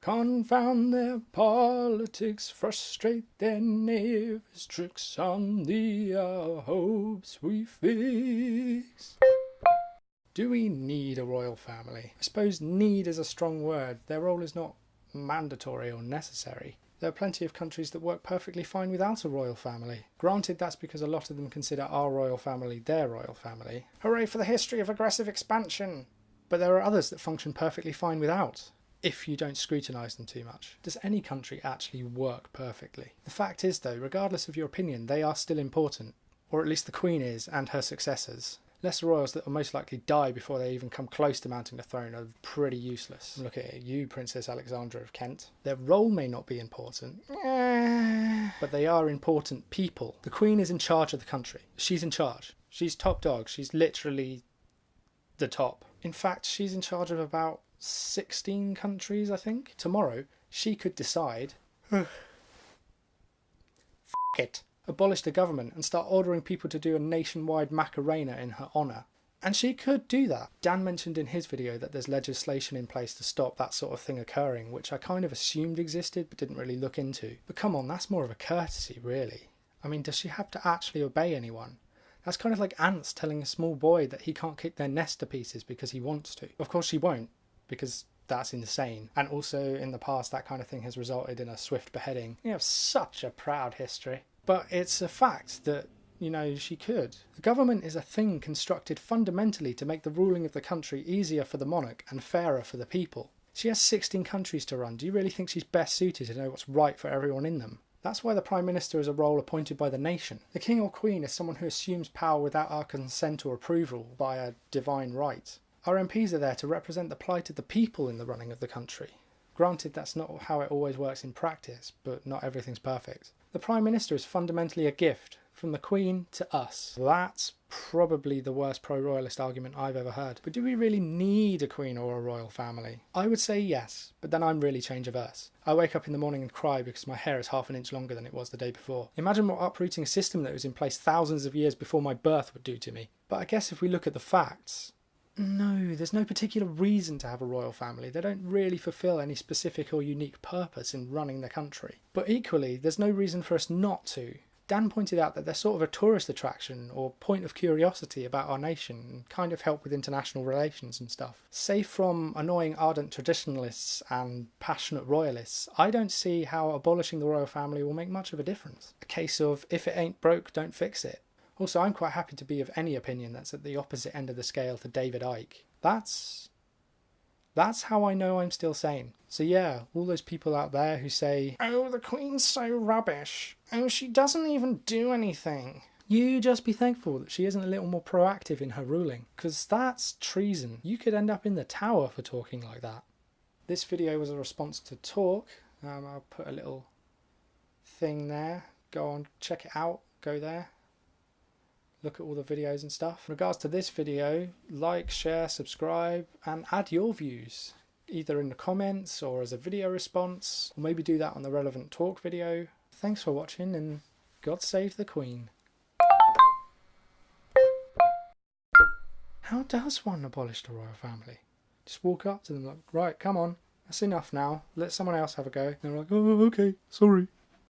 Confound their politics, frustrate their knaves, tricks on the hopes we fix. Do we need a royal family? I suppose need is a strong word. Their role is not mandatory or necessary. There are plenty of countries that work perfectly fine without a royal family. Granted, that's because a lot of them consider our royal family their royal family. Hooray for the history of aggressive expansion! But there are others that function perfectly fine without, if you don't scrutinise them too much. Does any country actually work perfectly? The fact is though, regardless of your opinion, they are still important. Or at least the Queen is, and her successors. Lesser royals that will most likely die before they even come close to mounting the throne are pretty useless. Look at you, Princess Alexandra of Kent. Their role may not be important, but they are important people. The Queen is in charge of the country. She's in charge. She's top dog. She's literally the top. In fact, she's in charge of about 16 countries, I think. Tomorrow, she could decide, F it, abolish the government and start ordering people to do a nationwide Macarena in her honour. And she could do that. Dan mentioned in his video that there's legislation in place to stop that sort of thing occurring, which I kind of assumed existed but didn't really look into. But come on, that's more of a courtesy, really. I mean, does she have to actually obey anyone? That's kind of like ants telling a small boy that he can't kick their nest to pieces because he wants to. Of course she won't, because that's insane. And also in the past that kind of thing has resulted in a swift beheading. You have such a proud history. But it's a fact that, you know, she could. The government is a thing constructed fundamentally to make the ruling of the country easier for the monarch and fairer for the people. She has 16 countries to run. Do you really think she's best suited to know what's right for everyone in them? That's why the Prime Minister is a role appointed by the nation. The King or Queen is someone who assumes power without our consent or approval by a divine right. Our MPs are there to represent the plight of the people in the running of the country. Granted, that's not how it always works in practice, but not everything's perfect. The Prime Minister is fundamentally a gift, from the Queen to us. That's probably the worst pro-royalist argument I've ever heard. But do we really need a Queen or a royal family? I would say yes, but then I'm really change-averse. I wake up in the morning and cry because my hair is half an inch longer than it was the day before. Imagine what uprooting a system that was in place thousands of years before my birth would do to me. But I guess if we look at the facts, no, there's no particular reason to have a royal family. They don't really fulfil any specific or unique purpose in running the country. But equally, there's no reason for us not to. Dan pointed out that they're sort of a tourist attraction or point of curiosity about our nation and kind of help with international relations and stuff. Safe from annoying ardent traditionalists and passionate royalists, I don't see how abolishing the royal family will make much of a difference. A case of if it ain't broke, don't fix it. Also, I'm quite happy to be of any opinion that's at the opposite end of the scale to David Icke. That's how I know I'm still sane. So yeah, all those people out there who say, "Oh, the Queen's so rubbish. Oh, she doesn't even do anything." You just be thankful that she isn't a little more proactive in her ruling, because that's treason. You could end up in the tower for talking like that. This video was a response to Talk. I'll put a little thing there. Go on, check it out. Go there. Look at all the videos and stuff. In regards to this video, like, share, subscribe, and add your views, either in the comments or as a video response, or maybe do that on the relevant Talk video. Thanks for watching, and God save the Queen. How does one abolish the royal family? Just walk up to them like, right, come on, that's enough now, let someone else have a go. And they're like, oh, okay, sorry.